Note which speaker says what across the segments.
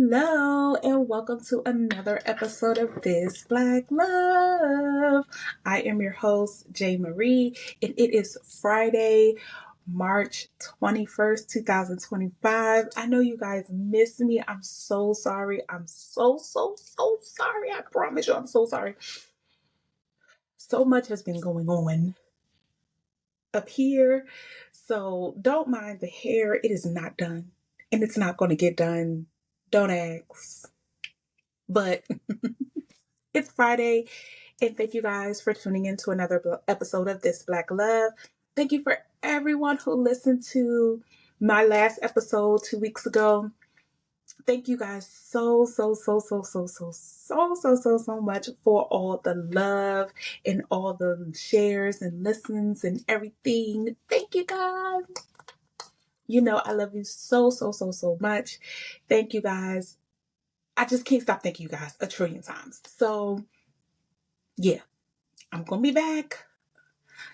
Speaker 1: Hello, and welcome to another episode of This Black Love. I am your host, J. Marie, and it is Friday, March 21st, 2025. I know you guys missed me. I'm so sorry. I'm so sorry. I promise you, I'm so sorry. So much has been going on up here, so don't mind the hair. It is not done, and it's not going to get done. Don't ask. But it's Friday, and thank you guys for tuning in to another episode of This Black Love. Thank you for everyone who listened to my last episode 2 weeks ago. Thank you guys so much for all the love and all the shares and listens and everything. Thank you guys. You know, I love you so much. Thank you guys. I just can't stop thanking you guys a trillion times. So, yeah, I'm going to be back.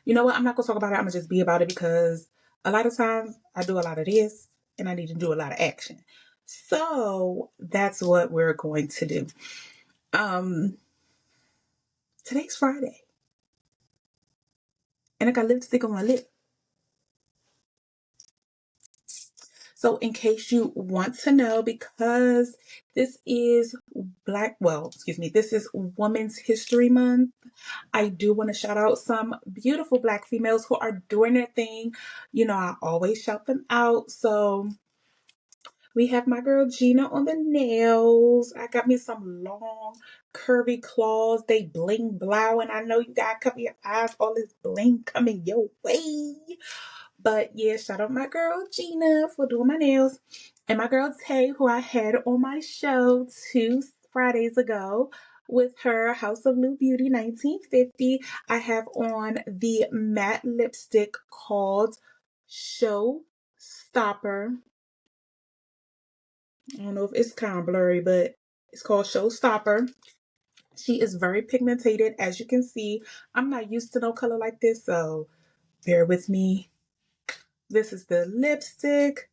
Speaker 1: You know what? I'm not going to talk about it. I'm going to just be about it because a lot of times I do a lot of this and I need to do a lot of action. So, that's what we're going to do. Today's Friday. And I got lipstick on my lip. So in case you want to know, because this is this is Women's History Month, I do want to shout out some beautiful Black females who are doing their thing. You know, I always shout them out. So we have my girl Gina on the nails. I got me some long, curvy claws. They bling blow, and I know you gotta cover your eyes. All this bling coming your way. But yeah, shout out my girl Gina for doing my nails. And my girl Tay, who I had on my show 2 Fridays ago with her House of New Beauty 1950. I have on the matte lipstick called Show Stopper. I don't know if it's kind of blurry, but it's called Showstopper. She is very pigmented, as you can see. I'm not used to no color like this, so bear with me. This is the lipstick,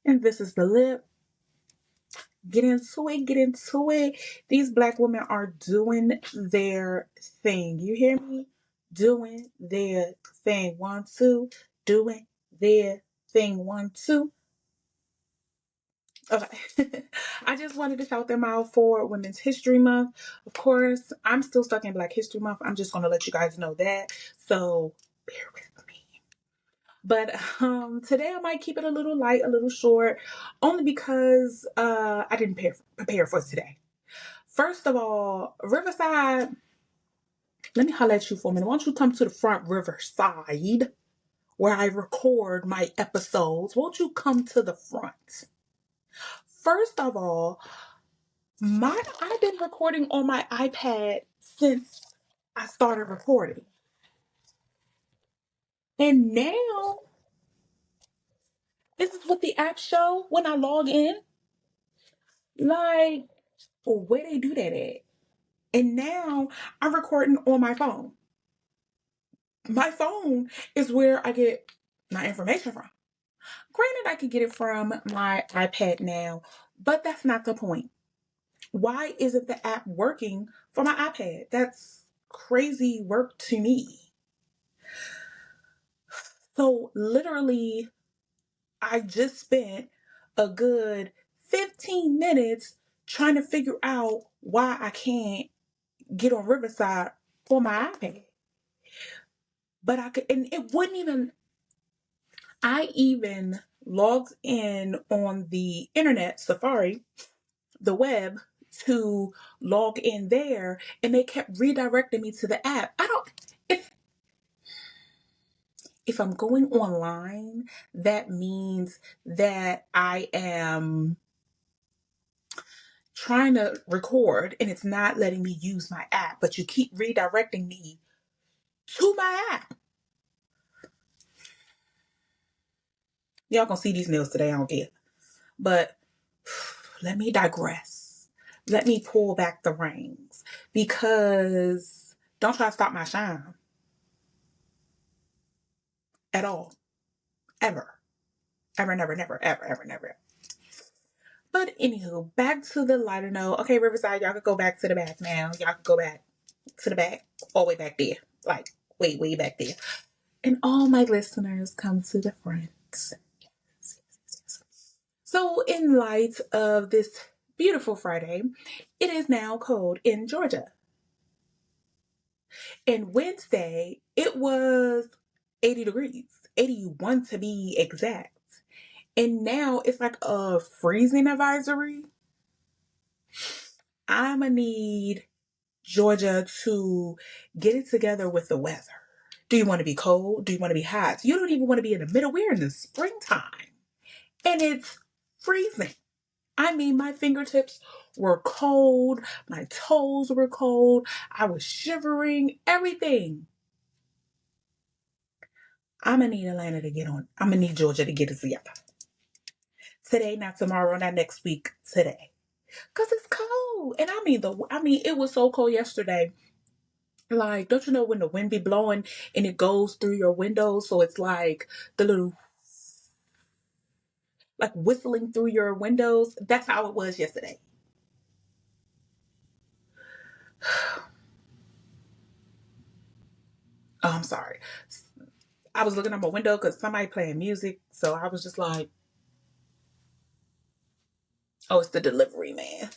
Speaker 1: and this is the lip. Get into it, get into it. These Black women are doing their thing. You hear me? Doing their thing. 1, 2. Doing their thing. 1, 2. Okay. I just wanted to shout them out for Women's History Month. Of course, I'm still stuck in Black History Month. I'm just going to let you guys know that. So bear with me. But today I might keep it a little light, a little short, only because I didn't prepare for today. First of all, Riverside, let me holler at you for a minute. Why don't you come to the front Riverside where I record my episodes? Won't you come to the front? First of all, I've been recording on my iPad since I started recording. And now, this is what the app show when I log in. Like, where they do that at? And now I'm recording on my phone. My phone is where I get my information from. Granted, I could get it from my iPad now, but that's not the point. Why isn't the app working for my iPad? That's crazy work to me. So literally, I just spent a good 15 minutes trying to figure out why I can't get on Riverside for my iPad. But I could, and it wouldn't even, I even logged in on the internet, Safari, the web, to log in there, and they kept redirecting me to the app. If I'm going online, that means that I am trying to record and it's not letting me use my app, but you keep redirecting me to my app. Y'all gonna see these nails today, I don't care. But let me digress. Let me pull back the reins, because don't try to stop my shine. At all. Ever. Ever, never, never, ever, ever, never. But anywho, back to the lighter note. Okay, Riverside, y'all could go back to the back now. Y'all could go back to the back, all the way back there. Like, way, way back there. And all my listeners come to the front. So, in light of this beautiful Friday, it is now cold in Georgia. And Wednesday, it was 80 degrees, 81 to be exact. And now it's like a freezing advisory. I'm going to need Georgia to get it together with the weather. Do you want to be cold? Do you want to be hot? You don't even want to be in the middle. We're in the springtime and it's freezing. I mean, my fingertips were cold. My toes were cold. I was shivering, everything. I'm going to need Atlanta to get on. I'm going to need Georgia to get it together. Today, not tomorrow, not next week, today. Because it's cold. And it was so cold yesterday. Like, don't you know when the wind be blowing and it goes through your windows? So it's like the little, like whistling through your windows. That's how it was yesterday. Oh, I'm sorry. I was looking at my window because somebody playing music. So I was just like, oh, it's the delivery man.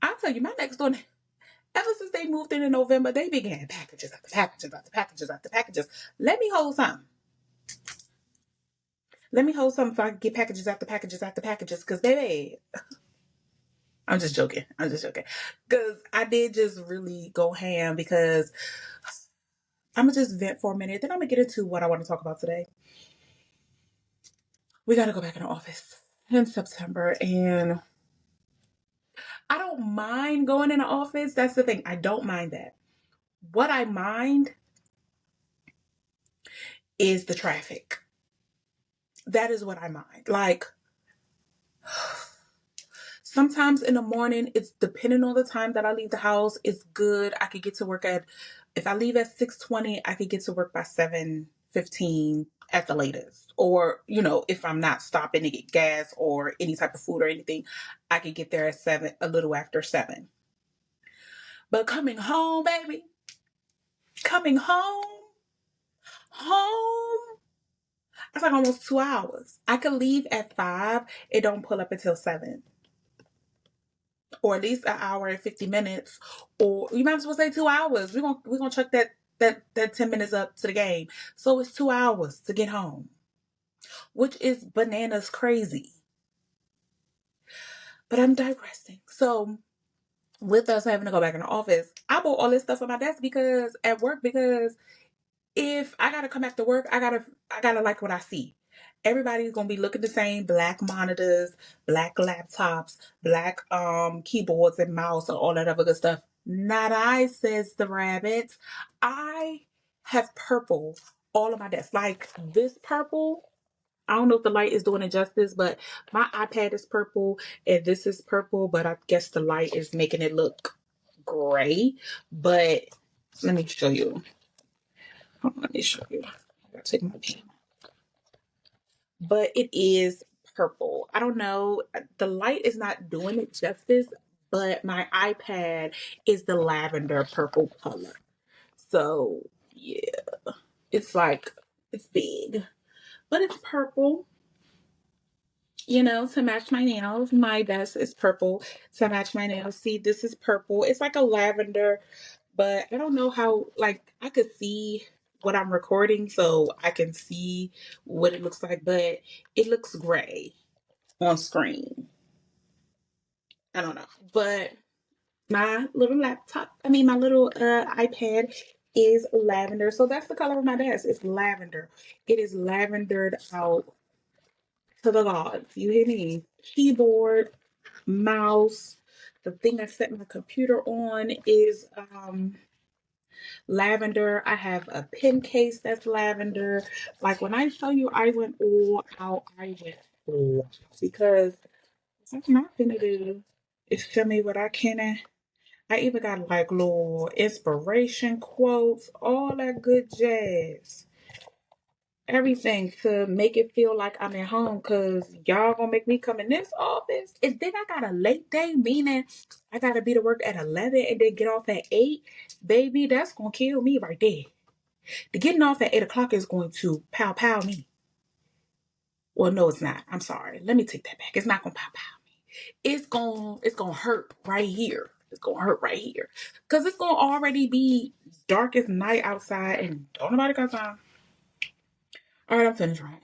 Speaker 1: I'll tell you, my next door, ever since they moved in November, they began packages after packages after packages after packages. Let me hold something. Let me hold something so I can get packages after packages after packages. Because, baby, I'm just joking. I'm just joking. Because I did just really go ham because I'm going to just vent for a minute. Then I'm going to get into what I want to talk about today. We got to go back in the office in September. And I don't mind going in the office. That's the thing. I don't mind that. What I mind is the traffic. That is what I mind. Like, sometimes in the morning, it's depending on the time that I leave the house, it's good. I could get to work if I leave at 6:20, I could get to work by 7:15 at the latest. Or, if I'm not stopping to get gas or any type of food or anything, I could get there at 7, a little after 7. But coming home, baby, coming home, it's like almost 2 hours. I could leave at 5. It don't pull up until 7. Or at least an hour and 50 minutes, or you might as well say 2 hours. We're gonna chuck that 10 minutes up to the game. So it's 2 hours to get home, which is bananas crazy. But I'm digressing. So with us having to go back in the office, I bought all this stuff on my desk because if I gotta come back to work, I gotta like what I see. Everybody's gonna be looking the same: black monitors, black laptops, black keyboards and mouse and all that other good stuff. Not I, says the rabbit. I have purple all of my desk. Like this purple. I don't know if the light is doing it justice, but my iPad is purple and this is purple, but I guess the light is making it look gray. But let me show you. Let me show you. I gotta take my pen. But it is purple. I don't know. The light is not doing it justice, but my iPad is the lavender purple color. So yeah, it's big, but it's purple. To match my nails. My desk is purple to match my nails. See, this is purple. It's like a lavender, but I don't know how, like, I could see what I'm recording, so I can see what it looks like, but it looks gray on screen. I don't know. But my little my little iPad is lavender. So that's the color of my desk. It's lavender. It is lavendered out to the gods. You hear me? Keyboard, mouse. The thing I set my computer on is lavender. I have a pen case that's lavender. Like when I tell you I went all out, I went all out because what I'm not gonna do is tell me what I can. I even got like little inspiration quotes, all that good jazz. everything to make it feel like I'm at home, because y'all gonna make me come in this office. And then I got a late day, meaning I gotta be to work at 11 and then get off at 8. Baby, that's gonna kill me right there. The getting off at 8 o'clock is going to pow pow me. Well, no, it's not. I'm sorry. Let me take that back. It's not gonna pow pow me. It's gonna hurt right here. It's gonna hurt right here. Cause it's gonna already be dark as night outside and don't nobody got time. Alright, I'm finished right.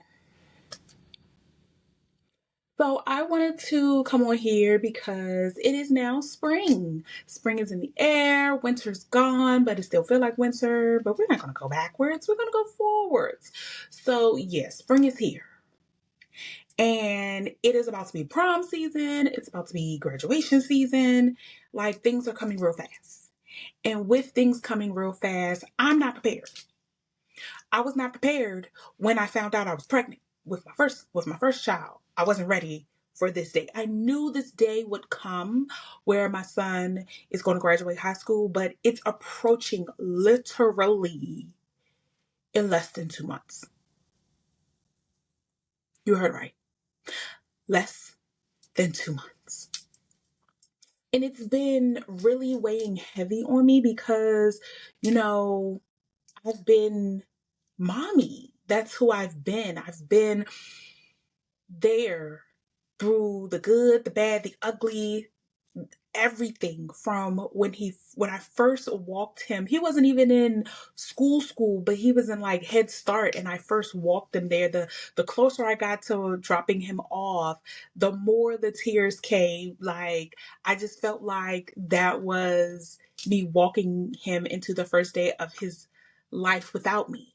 Speaker 1: So I wanted to come on here because it is now spring. Spring is in the air, winter's gone, but it still feels like winter, but we're not gonna go backwards, we're gonna go forwards. So yes, spring is here. And it is about to be prom season, it's about to be graduation season. Like, things are coming real fast. And with things coming real fast, I'm not prepared. I was not prepared when I found out I was pregnant with my first child. I wasn't ready for this day. I knew this day would come where my son is going to graduate high school, but it's approaching literally in less than 2 months. You heard right. Less than 2 months. And it's been really weighing heavy on me because, I've been mommy. That's who I've been. I've been there through the good, the bad, the ugly, everything from when I first walked him. He wasn't even in school, but he was in like Head Start, and I first walked him there. The closer I got to dropping him off, the more the tears came. Like, I just felt like that was me walking him into the first day of his life without me.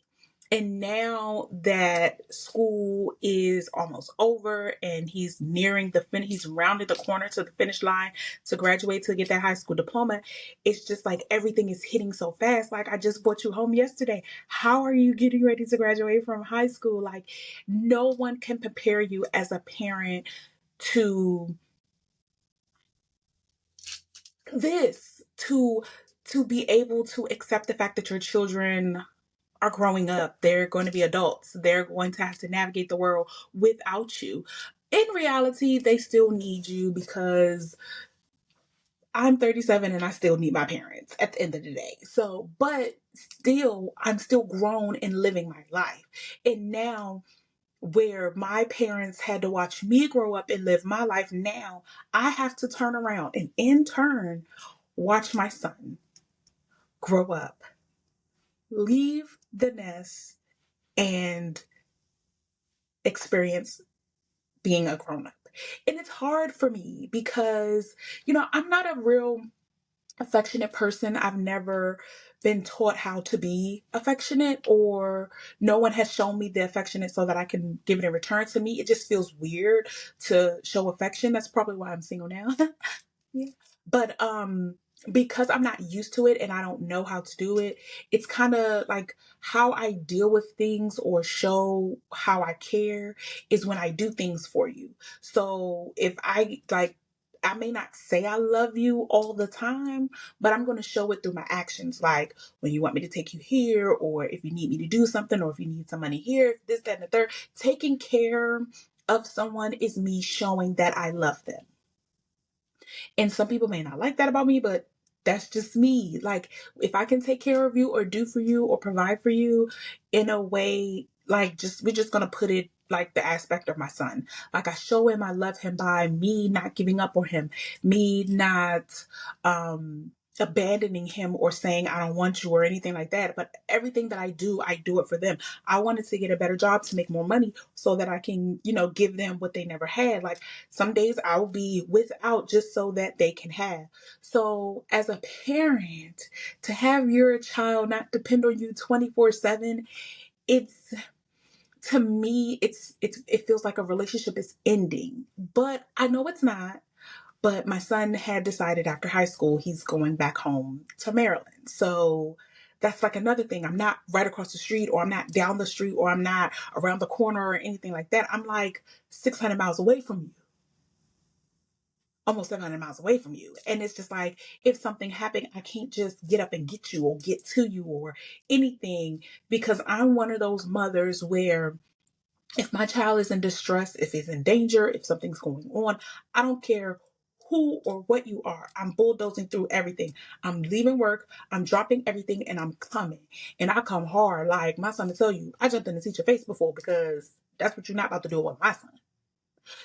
Speaker 1: And now that school is almost over and he's nearing he's rounded the corner to the finish line to graduate to get that high school diploma, it's just like everything is hitting so fast. Like, I just brought you home yesterday. How are you getting ready to graduate from high school? Like, no one can prepare you as a parent to this, to be able to accept the fact that your children are growing up. They're going to be adults. They're going to have to navigate the world without you. In reality, they still need you, because I'm 37 and I still need my parents at the end of the day. So, but still, I'm still grown and living my life. And now, where my parents had to watch me grow up and live my life, now I have to turn around and in turn watch my son grow up, leave the nest, and experience being a grown up. And it's hard for me because, I'm not a real affectionate person. I've never been taught how to be affectionate, or no one has shown me the affectionate so that I can give it in return. To me, it just feels weird to show affection. That's probably why I'm single now. Yeah. But because I'm not used to it and I don't know how to do it, it's kind of like how I deal with things or show how I care is when I do things for you. So if I may not say I love you all the time, but I'm going to show it through my actions. Like when you want me to take you here, or if you need me to do something, or if you need some money here, this, that, and the third. Taking care of someone is me showing that I love them. And some people may not like that about me, but that's just me. Like, if I can take care of you or do for you or provide for you in a way, like, we're just gonna put it like the aspect of my son. Like, I show him I love him by me not giving up on him, me not abandoning him or saying I don't want you or anything like that. But everything that I do it for them. I wanted to get a better job to make more money so that I can, give them what they never had. Like, some days I'll be without just so that they can have. So as a parent, to have your child not depend on you 24/7, it's, to me, it feels like a relationship is ending. But I know it's not. But my son had decided after high school he's going back home to Maryland. So that's like another thing. I'm not right across the street, or I'm not down the street, or I'm not around the corner or anything like that. I'm like 600 miles away from you. almost 700 miles away from you. And it's just like, if something happened, I can't just get up and get you or get to you or anything, because I'm one of those mothers where if my child is in distress, if it's in danger, if something's going on, I don't care who or what you are. I'm bulldozing through everything. I'm leaving work, I'm dropping everything, and I'm coming. And I come hard. Like my son will tell you, I jumped in the teacher face before, because that's what you're not about to do with my son.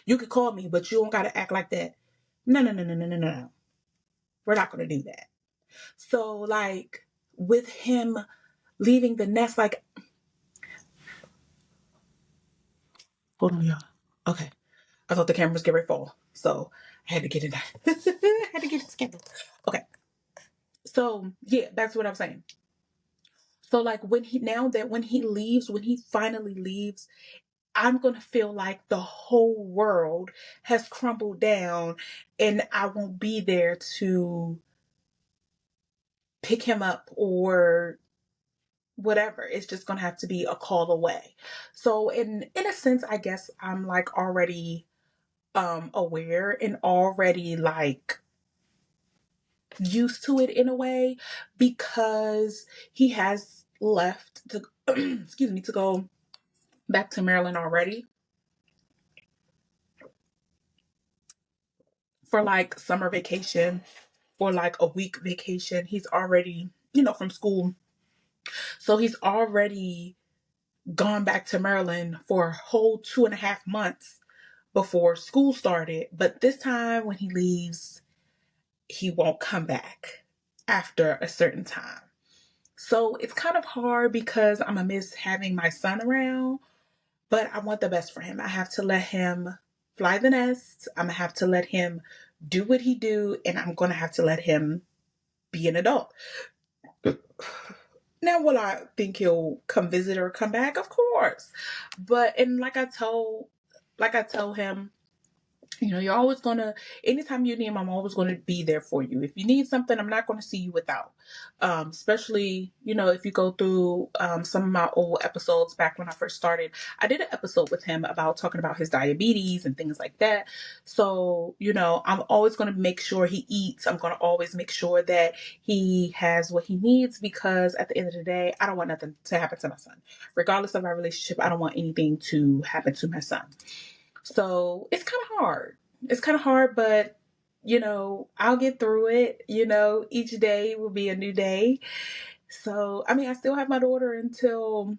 Speaker 1: You could call me, but you don't got to act like that. No, no, no, no, no, no, no. We're not going to do that. So, like, with him leaving the nest, like, hold on, y'all. Okay. I thought the camera was getting ready to fall. So, I had to get it. I had to get it together. Okay. So, yeah, that's what I'm saying. So, like, when he leaves, when he finally leaves, I'm going to feel like the whole world has crumbled down and I won't be there to pick him up or whatever. It's just gonna have to be a call away. So in a sense, I guess I'm like already aware and already like used to it in a way, because he has left to excuse me, to go back to Maryland already for like summer vacation, for like a week vacation. He's already, from school. So he's already gone back to Maryland for a whole 2.5 months before school started. But this time when he leaves, he won't come back after a certain time. So it's kind of hard because I'm gonna miss having my son around, but I want the best for him. I have to let him fly the nest. I'm gonna have to let him do what he do, and I'm gonna have to let him be an adult. Now, will I think he'll come visit or come back? Of course. But and like I tell him, you're always gonna, anytime you need him, I'm always gonna be there for you. If you need something, I'm not gonna see you without. Especially, if you go through some of my old episodes back when I first started, I did an episode with him about talking about his diabetes and things like that. So, I'm always gonna make sure he eats. I'm gonna always make sure that he has what he needs, because at the end of the day, I don't want nothing to happen to my son. Regardless of our relationship, I don't want anything to happen to my son. So it's kind of hard. It's kind of hard, but I'll get through it. Each day will be a new day. So, I mean, I still have my daughter until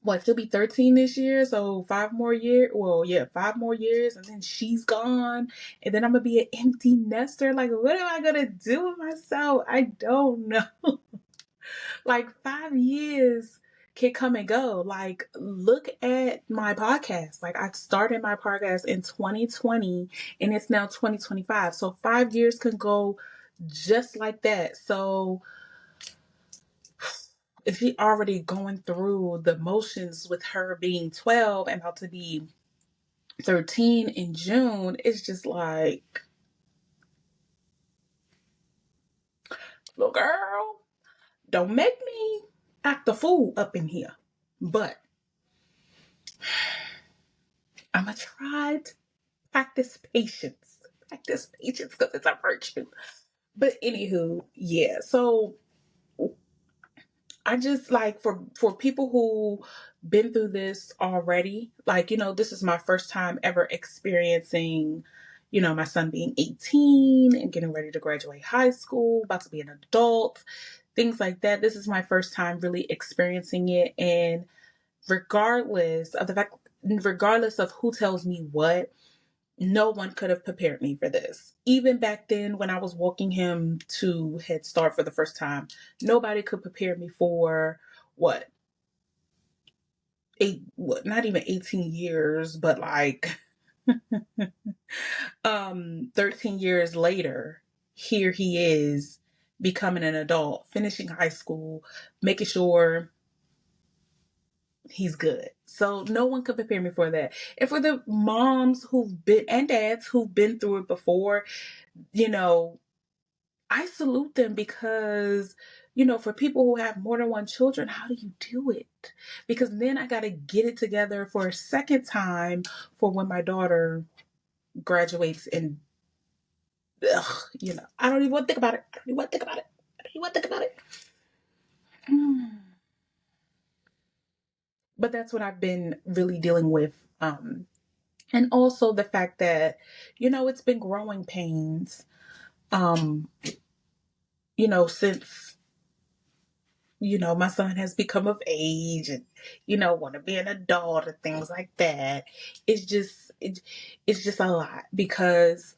Speaker 1: what? She'll be 13 this year. So 5 more years. Well, yeah, 5 more years, and then she's gone. And then I'm gonna be an empty nester. Like, what am I gonna do with myself? I don't know. Like 5 years can come and go. Like, look at my podcast. Like, I started my podcast in 2020 and it's now 2025. So 5 years can go just like that. So if she already going through the motions with her being 12 and about to be 13 in June, it's just like, little girl, don't make me act a fool up in here. But I'm going to try to practice patience. Practice patience because it's a virtue. But anywho, yeah. So I just like, for people who been through this already, like, this is my first time ever experiencing, my son being 18 and getting ready to graduate high school, about to be an adult, things like that. This is my first time really experiencing it. And regardless of who tells me what, no one could have prepared me for this. Even back then, when I was walking him to Head Start for the first time, nobody could prepare me for what? Not even 18 years, but like 13 years later, here he is becoming an adult, finishing high school, making sure he's good. So no one could prepare me for that. And for the moms and dads who've been through it before, I salute them, because, for people who have more than one children, how do you do it? Because then I got to get it together for a second time for when my daughter graduates in ugh, I don't even want to think about it. I don't even want to think about it. I don't even want to think about it. Hmm. But that's what I've been really dealing with. And also the fact that, it's been growing pains, um, since, my son has become of age and, want to be an adult and things like that. It's just a lot because,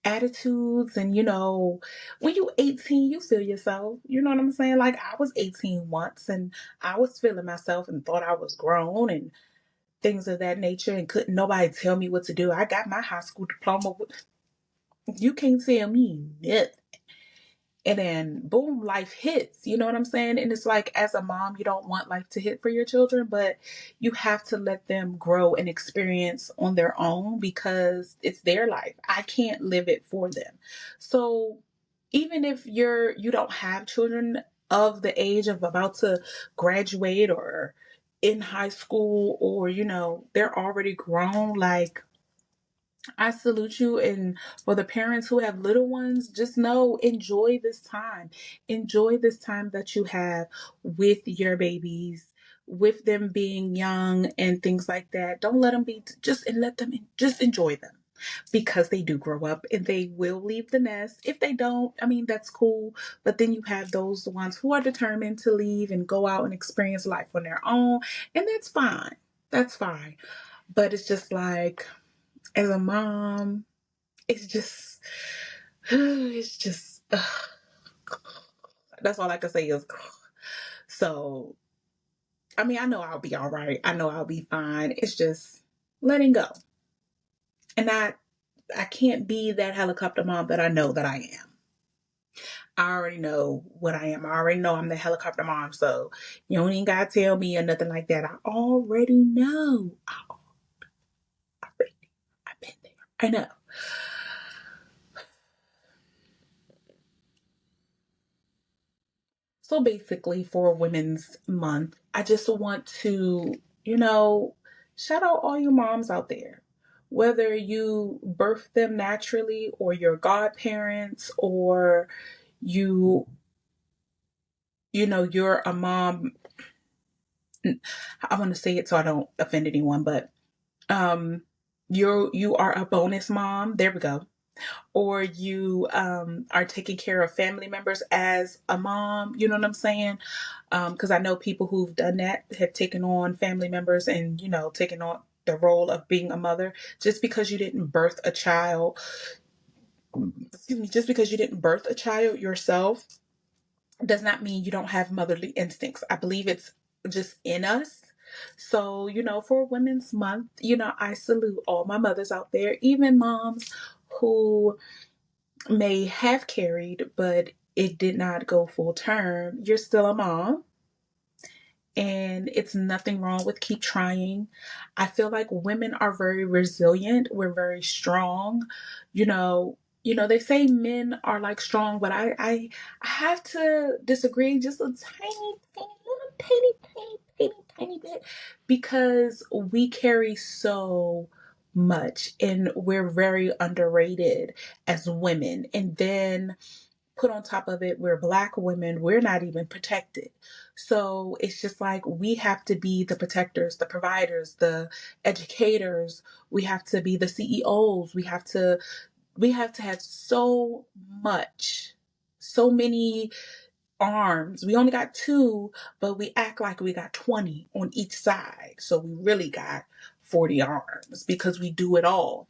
Speaker 1: attitudes and when you 18 you feel yourself, you know what I'm saying? Like I was 18 once and I was feeling myself and thought I was grown and things of that nature and couldn't nobody tell me what to do. I got my high school diploma. You can't tell me nothing. And then boom, life hits. You know what I'm saying? And it's like, as a mom, you don't want life to hit for your children, but you have to let them grow and experience on their own because it's their life. I can't live it for them. So even if you don't have children of the age of about to graduate or in high school, or they're already grown, like I salute you. And for the parents who have little ones, just know, enjoy this time. Enjoy this time that you have with your babies, with them being young and things like that. Don't let them be just, and let them just enjoy them because they do grow up and they will leave the nest. If they don't, I mean, that's cool. But then you have those ones who are determined to leave and go out and experience life on their own. And that's fine. That's fine. But it's just like, as a mom, it's just, it's just, that's all I can say is, so, I mean, I know I'll be all right. I know I'll be fine. It's just letting go. And I can't be that helicopter mom that I know that I am. I already know what I am. I already know I'm the helicopter mom. So you don't even gotta tell me or nothing like that. I already know. I've been there. I know. So basically, for Women's Month, I just want to, shout out all you moms out there. Whether you birthed them naturally or your godparents or you, you're a mom. I want to say it so I don't offend anyone, but um you are a bonus mom. There we go. Or you are taking care of family members as a mom, you know what I'm saying? Because I know people who've done that have taken on family members and taken on the role of being a mother. Just because you didn't birth a child, excuse me, just because you didn't birth a child yourself does not mean you don't have motherly instincts. I believe it's just in us. So, for Women's Month, I salute all my mothers out there, even moms who may have carried, but it did not go full term. You're still a mom, and it's nothing wrong with keep trying. I feel like women are very resilient. We're very strong. You know, they say men are like strong, but I have to disagree just a tiny, tiny, little tiny, tiny, tiny, tiny bit because we carry so much and we're very underrated as women. And then put on top of it, we're Black women, we're not even protected. So it's just like we have to be the protectors, the providers, the educators. We have to be the CEOs. We have to have so much, so many arms. We only got two, but we act like we got 20 on each side. So we really got 40 arms because we do it all.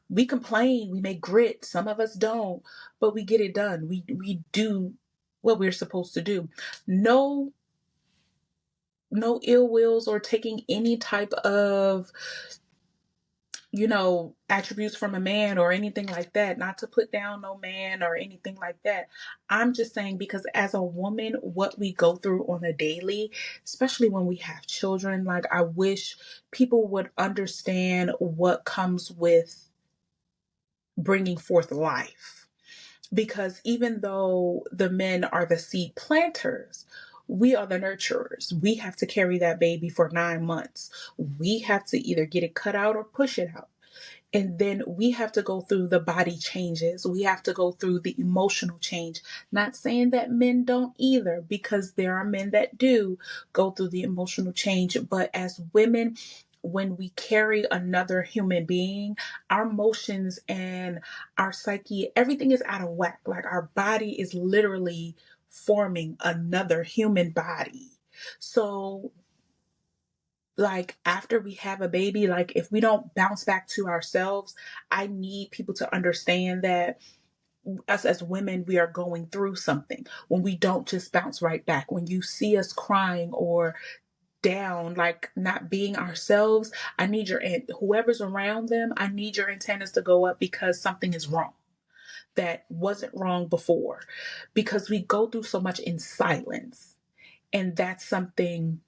Speaker 1: We complain, we make grit, some of us don't, but we get it done. We do what we're supposed to do. No, no ill wills or taking any type of attributes from a man or anything like that. Not to put down no man or anything like that. I'm just saying because as a woman, what we go through on a daily, especially when we have children, like I wish people would understand what comes with bringing forth life. Because even though the men are the seed planters, we are the nurturers. We have to carry that baby for 9 months. We have to either get it cut out or push it out. And then we have to go through the body changes. We have to go through the emotional change. Not saying that men don't either, because there are men that do go through the emotional change. But as women, when we carry another human being, our emotions and our psyche, everything is out of whack. Like our body is literally forming another human body. So like after we have a baby, like if we don't bounce back to ourselves, I need people to understand that us as women, we are going through something. When we don't just bounce right back, when you see us crying or down, like not being ourselves, I need your, whoever's around them, I need your antennas to go up, because something is wrong that wasn't wrong before, because we go through so much in silence. And that's something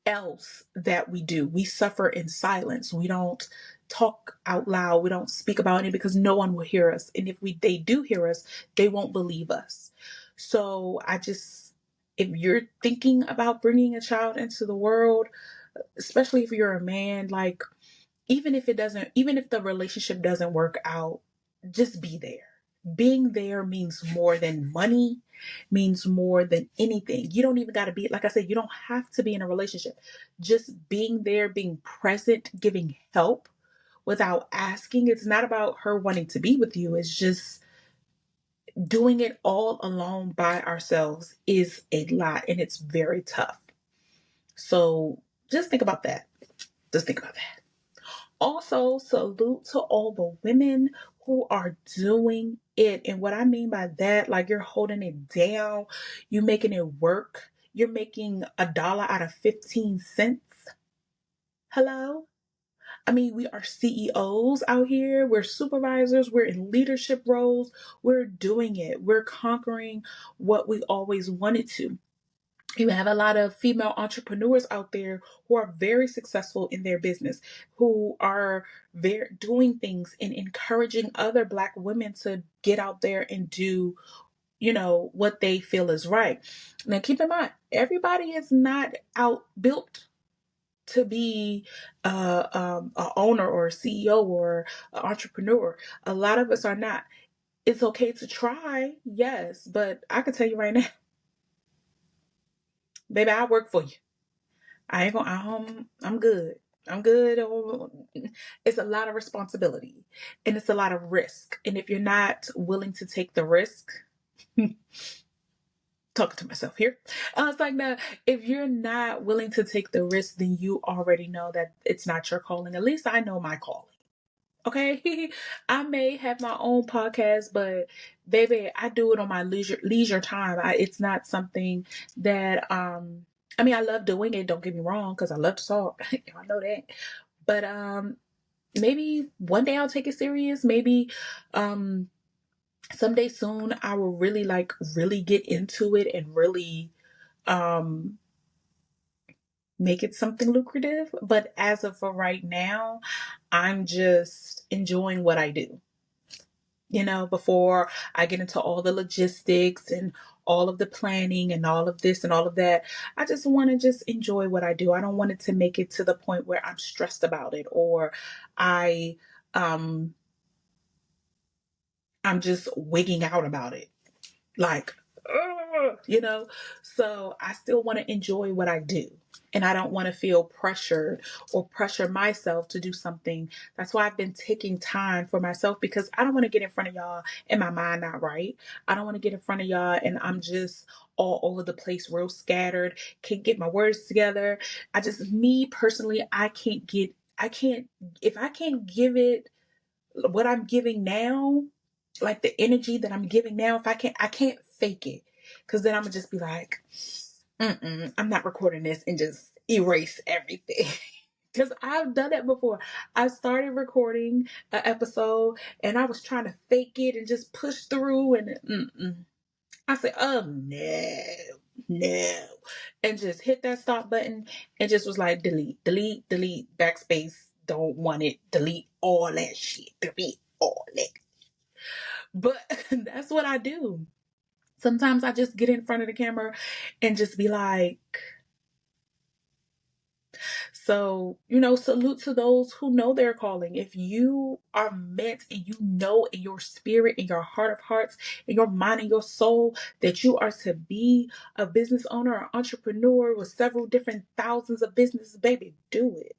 Speaker 1: else that we do. We suffer in silence. We don't talk out loud. We don't speak about it because no one will hear us. And if they do hear us, they won't believe us. So if you're thinking about bringing a child into the world, especially if you're a man, like even if the relationship doesn't work out, just be there. Being there means more than money, means more than anything. You don't even got to be, like I said, you don't have to be in a relationship. Just being there, being present, giving help without asking. It's not about her wanting to be with you. It's just doing it all alone by ourselves is a lot, and it's very tough. So just think about that. Just think about that. Also, salute to all the women who are doing it. And what I mean by that, like you're holding it down, you're making it work. You're making $1 out of 15 cents. Hello? I mean, we are CEOs out here. We're supervisors. We're in leadership roles. We're doing it. We're conquering what we always wanted to. You have a lot of female entrepreneurs out there who are very successful in their business, who are very doing things and encouraging other Black women to get out there and do, what they feel is right. Now, keep in mind, everybody is not out built to be a owner or a CEO or an entrepreneur. A lot of us are not. It's okay to try, yes, but I can tell you right now, baby, I work for you. I ain't gonna. I'm good. I'm good. It's a lot of responsibility, and it's a lot of risk. And if you're not willing to take the risk, talking to myself here, I was like, no. If you're not willing to take the risk, then you already know that it's not your calling. At least I know my calling. Okay, I may have my own podcast, but baby, I do it on my leisure time. It's not something that I mean, I love doing it. Don't get me wrong, because I love to talk. I know that. But maybe one day I'll take it serious. Maybe um someday soon I will really get into it and really um make it something lucrative. But as of for right now, I'm just enjoying what I do. Before I get into all the logistics and all of the planning and all of this and all of that, I just want to just enjoy what I do. I don't want it to make it to the point where I'm stressed about it, or I um I'm just wigging out about it. Like, so I still want to enjoy what I do. And I don't want to feel pressured or pressure myself to do something. That's why I've been taking time for myself, because I don't want to get in front of y'all and my mind not right. I don't want to get in front of y'all and I'm just all over the place, real scattered, can't get my words together. Me personally, I can't, if I can't give it what I'm giving now, like the energy that I'm giving now, if I can't fake it, because then I'm gonna just be like, I'm not recording this, and just erase everything. Because I've done that before. I started recording an episode and I was trying to fake it and just push through, and I said, oh no, and just hit that stop button and just was like, delete, delete, delete, backspace, don't want it, delete all that shit, delete all that. But that's what I do. Sometimes I just get in front of the camera and just be like, So, salute to those who know their calling. If you are meant and you know in your spirit, in your heart of hearts, in your mind and your soul that you are to be a business owner or entrepreneur with several different thousands of businesses, baby, do it.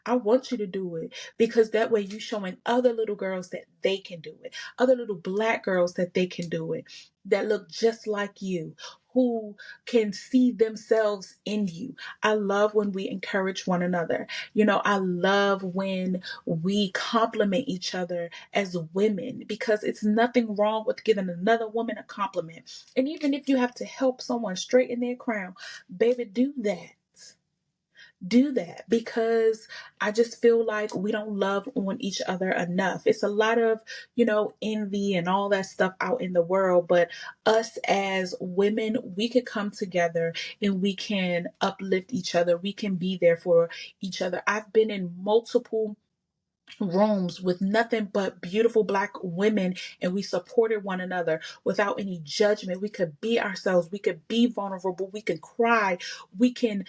Speaker 1: I want you to do it because that way you showing other little girls that they can do it. Other little black girls that they can do it. That look just like you, who can see themselves in you. I love when we encourage one another. I love when we compliment each other as women because it's nothing wrong with giving another woman a compliment. And even if you have to help someone straighten their crown, baby, do that. Do that because I just feel like we don't love on each other enough. It's a lot of, envy and all that stuff out in the world, but us as women, we could come together and we can uplift each other. We can be there for each other. I've been in multiple rooms with nothing but beautiful black women and we supported one another without any judgment. We could be ourselves, we could be vulnerable, we can cry, we can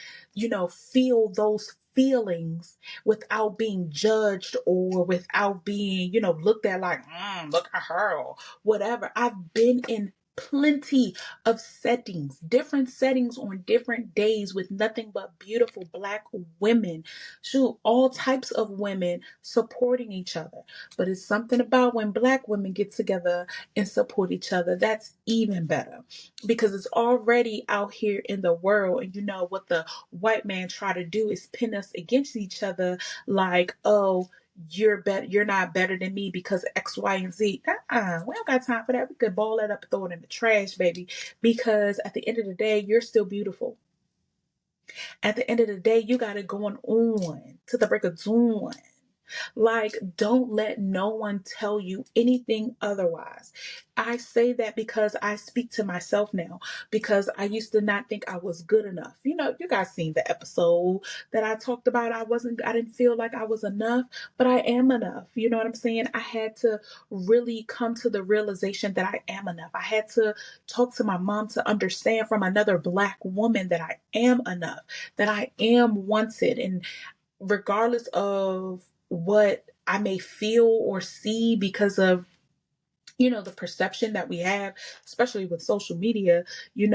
Speaker 1: feel those feelings without being judged or without being looked at like look at her or whatever. I've been in plenty of settings, different settings on different days with nothing but beautiful black women, shoot, all types of women supporting each other. But it's something about when black women get together and support each other, that's even better because it's already out here in the world. And what the white man try to do is pin us against each other like, oh, you're not better than me because X, Y, and Z. We don't got time for that. We could ball that up and throw it in the trash, baby. Because at the end of the day, you're still beautiful. At the end of the day, you got it going on to the break of dawn. Like, don't let no one tell you anything otherwise. I say that because I speak to myself now, because I used to not think I was good enough. You guys seen the episode that I talked about. I didn't feel like I was enough, but I am enough. You know what I'm saying? I had to really come to the realization that I am enough. I had to talk to my mom to understand from another black woman that I am enough, that I am wanted. And regardless of what I may feel or see because of the perception that we have, especially with social media, you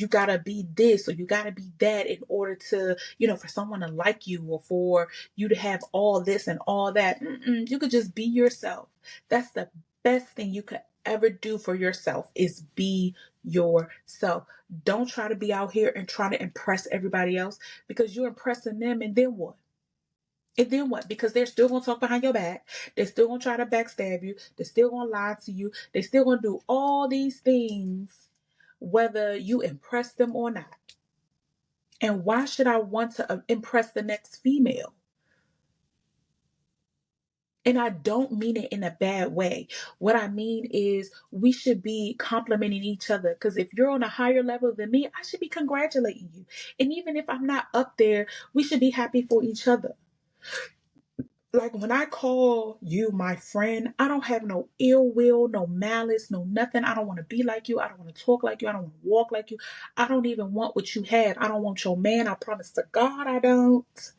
Speaker 1: gotta be this or you gotta be that in order to, for someone to like you or for you to have all this and all that. You could just be yourself. That's the best thing you could ever do for yourself is be yourself. Don't try to be out here and try to impress everybody else because you're impressing them and then what? And then what? Because they're still going to talk behind your back. They're still going to try to backstab you. They're still going to lie to you. They're still going to do all these things, whether you impress them or not. And why should I want to impress the next female? And I don't mean it in a bad way. What I mean is we should be complimenting each other. Because if you're on a higher level than me, I should be congratulating you. And even if I'm not up there, we should be happy for each other. Like when I call you my friend, I don't have no ill will, no malice, no nothing. I don't want to be like you. I don't want to talk like you. I don't want to walk like you. I don't even want what you have. I don't want your man. I promise to God I don't.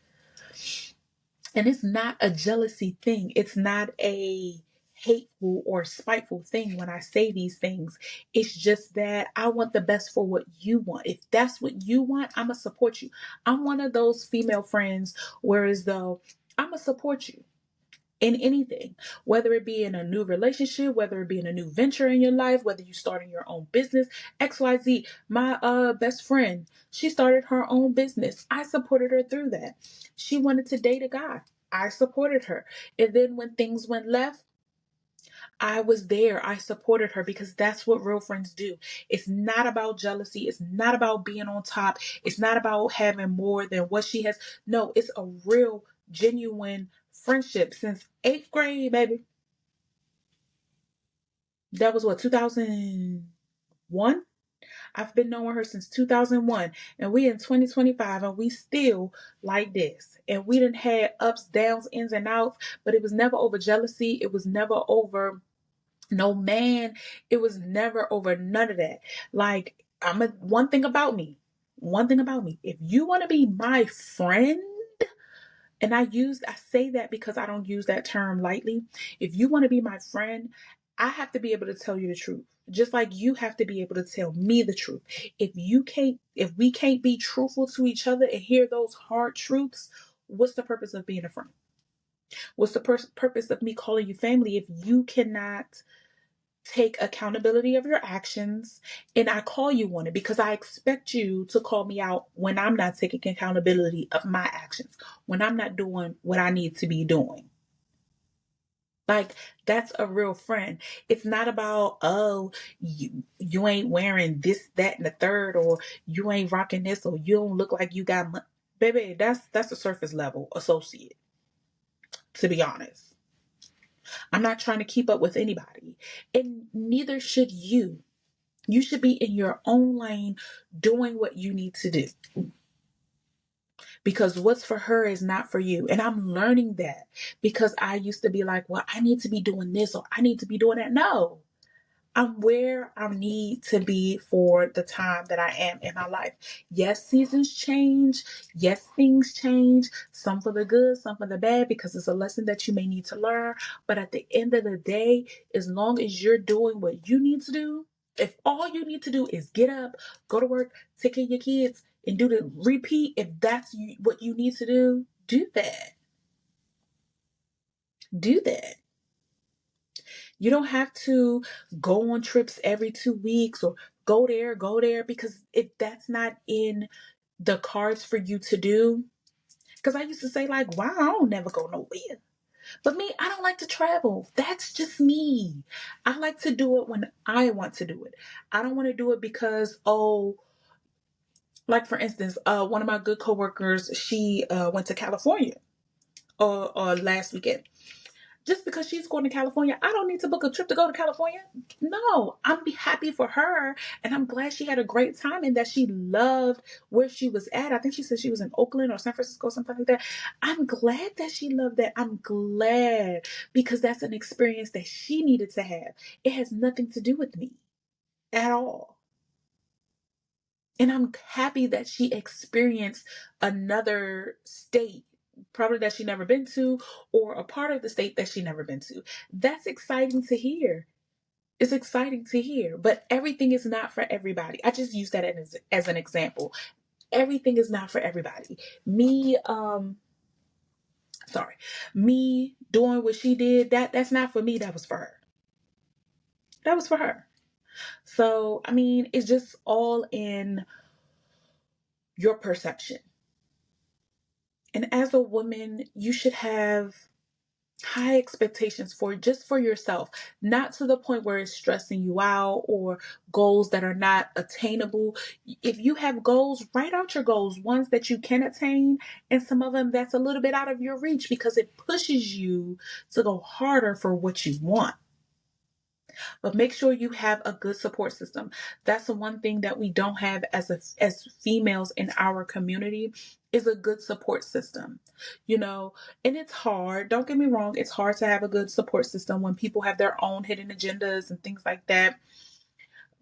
Speaker 1: And it's not a jealousy thing. It's not a hateful or spiteful thing when I say these things. It's just that I want the best for what you want. If that's what you want, I'm going to support you. I'm one of those female friends, whereas though I'm going to support you in anything, whether it be in a new relationship, whether it be in a new venture in your life, whether you starting your own business, XYZ. My best friend, she started her own business. I supported her through that. She wanted to date a guy. I supported her. And then when things went left, I was there. I supported her because that's what real friends do. It's not about jealousy. It's not about being on top. It's not about having more than what she has. No, it's a real, genuine friendship since 8th grade, baby. That was what, 2001? I've been knowing her since 2001, and we in 2025, and we still like this. And we didn't have ups, downs, ins, and outs, but it was never over jealousy. It was never over no man. It was never over none of that. Like, one thing about me. If you want to be my friend, And I say that because I don't use that term lightly. If you want to be my friend, I have to be able to tell you the truth. Just like you have to be able to tell me the truth. If we can't be truthful to each other and hear those hard truths, what's the purpose of being a friend? What's the purpose of me calling you family if you cannot take accountability of your actions and I call you on it because I expect you to call me out when I'm not taking accountability of my actions, when I'm not doing what I need to be doing. Like, that's a real friend. It's not about, oh, you ain't wearing this, that, and the third, or you ain't rocking this, or you don't look like you got money. Baby, that's a surface level associate, to be honest. I'm not trying to keep up with anybody, and neither should you. You should be in your own lane doing what you need to do because what's for her is not for you. And I'm learning that because I used to be like, well, I need to be doing this or I need to be doing that. No, I'm where I need to be for the time that I am in my life. Yes, seasons change. Yes, things change. Some for the good, some for the bad, because it's a lesson that you may need to learn. But at the end of the day, as long as you're doing what you need to do, if all you need to do is get up, go to work, take care of your kids, and do the repeat, if that's what you need to do that. Do that. You don't have to go on trips every 2 weeks or go there, because if that's not in the cards for you to do, because I used to say, like, wow, I don't never go nowhere. But me, I don't like to travel. That's just me. I like to do it when I want to do it. I don't want to do it because, oh, like for instance, one of my good coworkers, she went to California last weekend. Just because she's going to California, I don't need to book a trip to go to California. No, I'm be happy for her. And I'm glad she had a great time and that she loved where she was at. I think she said she was in Oakland or San Francisco, something like that. I'm glad that she loved that. I'm glad because that's an experience that she needed to have. It has nothing to do with me at all. And I'm happy that she experienced another state, probably that she never been to, or a part of the state that she never been to. That's exciting to hear. It's exciting to hear, but everything is not for everybody. I just use that as an example. Everything is not for everybody. Sorry, me doing what she did, that's not for me. That was for her. That was for her. So, I mean, it's just all in your perception. And as a woman, you should have high expectations for yourself, not to the point where it's stressing you out or goals that are not attainable. If you have goals, write out your goals, ones that you can attain, and some of them that's a little bit out of your reach because it pushes you to go harder for what you want. But make sure you have a good support system. That's the one thing that we don't have as females in our community is a good support system. You know, and it's hard. Don't get me wrong, it's hard to have a good support system when people have their own hidden agendas and things like that.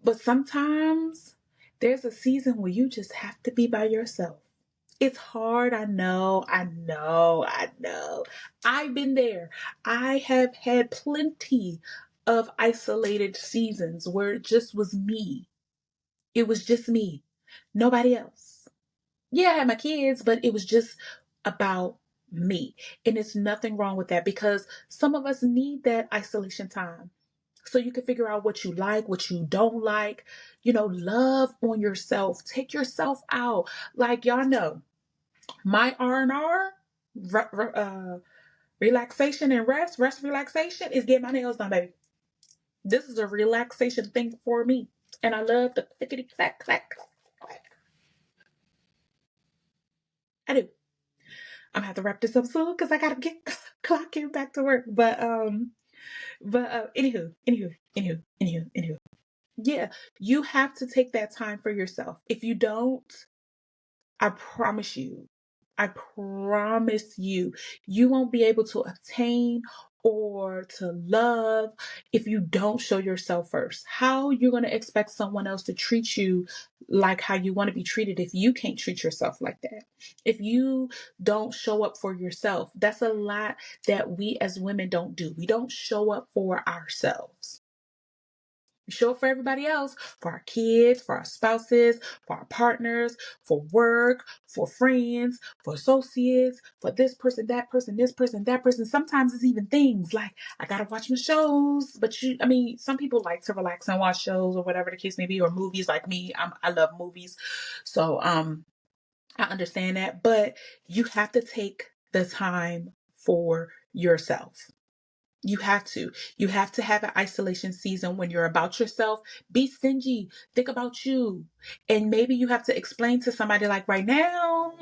Speaker 1: But sometimes there's a season where you just have to be by yourself. It's hard. I know. I've been there. I have had plenty of isolated seasons where it just was me. It was just me. Nobody else. Yeah, I had my kids, but it was just about me. And it's nothing wrong with that because some of us need that isolation time. So you can figure out what you like, what you don't like. You know, love on yourself. Take yourself out. Like y'all know, my R&R, relaxation and rest relaxation is getting my nails done, baby. This is a relaxation thing for me. And I love the clickety clack clack clack. I do. I'm gonna have to wrap this up soon because I gotta get clocking back to work. But anywho. Yeah, you have to take that time for yourself. If you don't, I promise you, I promise you, you won't be able to obtain or to love if you don't show yourself first? How you're going to expect someone else to treat you like how you want to be treated if you can't treat yourself like that? If you don't show up for yourself, that's a lot that we as women don't do. We don't show up for ourselves. We show up for everybody else, for our kids, for our spouses, for our partners, for work, for friends, for associates, for this person, that person, this person, that person. Sometimes it's even things like I gotta watch my shows. But I mean, some people like to relax and watch shows or whatever the case may be, or movies. Like me, I love movies, so I understand that. But you have to take the time for yourself. You have to. You have to have an isolation season when you're about yourself. Be stingy. Think about you. And maybe you have to explain to somebody like right now,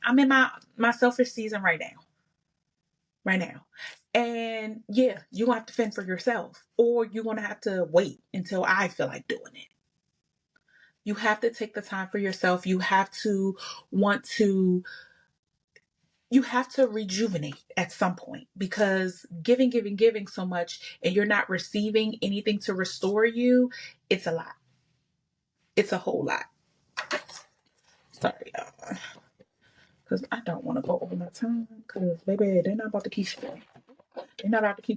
Speaker 1: I'm in my selfish season right now. Right now. And yeah, you're gonna have to fend for yourself. Or you're gonna have to wait until I feel like doing it. You have to take the time for yourself. Want to you have to rejuvenate at some point, because giving so much and you're not receiving anything to restore you, it's a lot. It's a whole lot. Sorry, y'all. Because I don't want to go over my time. Because, baby, they're not about to keep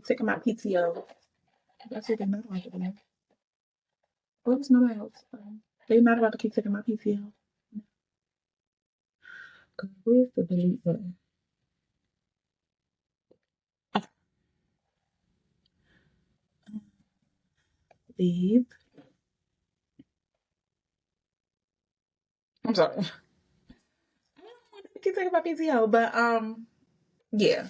Speaker 1: taking my PTO. That's what they're not about to do. Where's my mouse? They're not about to keep taking my PTO. Where's the delete button? Oh, leave. I'm sorry. I don't want to keep taking my PTO, but yeah.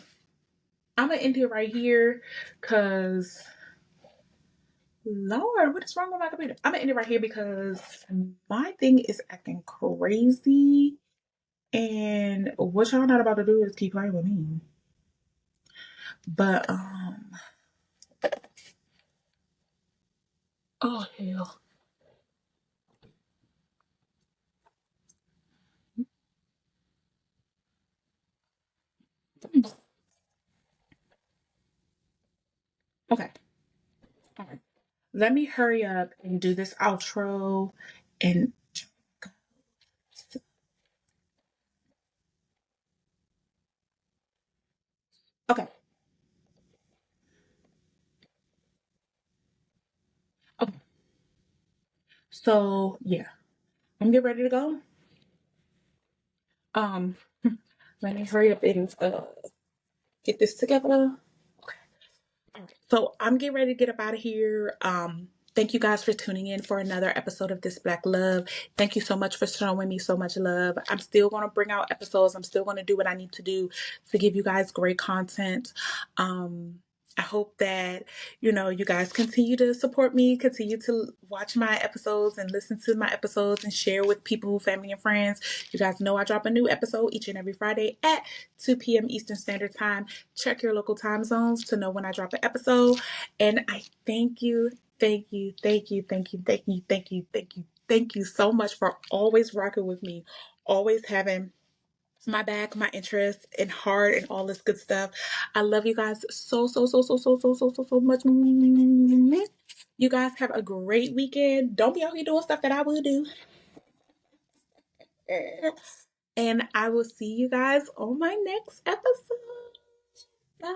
Speaker 1: I'm gonna end it right here because Lord, what is wrong with my computer? I'm gonna end it right here because my thing is acting crazy, and what y'all not about to do is keep playing with me. But oh hell. Okay, all right. Let me hurry up and do this outro, and okay, okay. So yeah, I'm getting ready to go. Um, let me hurry up and get this together. So I'm getting ready to get up out of here. Thank you guys for tuning in for another episode of This Black Love. Thank you so much for showing me so much love. I'm still going to bring out episodes. I'm still going to do what I need to do to give you guys great content. I hope that, you guys continue to support me, continue to watch my episodes and listen to my episodes and share with people, family, and friends. You guys know I drop a new episode each and every Friday at 2 p.m. Eastern Standard Time. Check your local time zones to know when I drop an episode. And I thank you, thank you, thank you, thank you, thank you, thank you, thank you, thank you so much for always rocking with me, always having my back, my interest, and heart, and all this good stuff. I love you guys so, so, so, so, so, so, so, so, so much. You guys have a great weekend. Don't be out here doing stuff that I will do. And I will see you guys on my next episode. Bye.